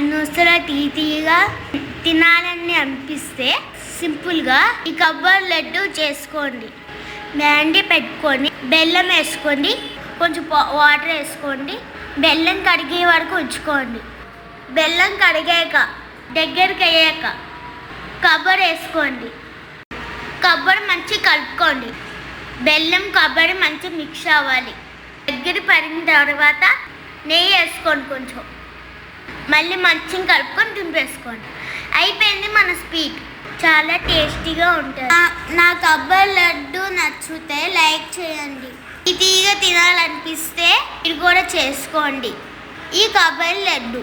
5 నిమిషాలు తీగా తినాలని అనిపిస్తే సింపుల్గా ఈ కొబ్బరి లడ్డు చేసుకోండి. మ్యాండీ పెట్టుకొని బెల్లం వేసుకోండి, కొంచెం వాటర్ వేసుకోండి, బెల్లం కడిగే వరకు ఉంచుకోండి. బెల్లం కడిగాక దగ్గరికి అయ్యాక కొబ్బరి వేసుకోండి. కొబ్బరి మంచిగా కలుపుకోండి. బెల్లం కొబ్బరి మంచిగా మిక్స్ అవ్వాలి. దగ్గర పడిన తర్వాత నెయ్యి వేసుకోండి, కొంచెం మళ్ళీ మంచిగా కలుపుకొని దింపేసుకోండి. అయిపోయింది మన స్వీట్. చాలా టేస్టీగా ఉంటుంది. నా కొబ్బరి లడ్డు నచ్చితే లైక్ చేయండి. తీగా తినాలనిపిస్తే మీరు కూడా చేసుకోండి ఈ కొబ్బరి లడ్డు.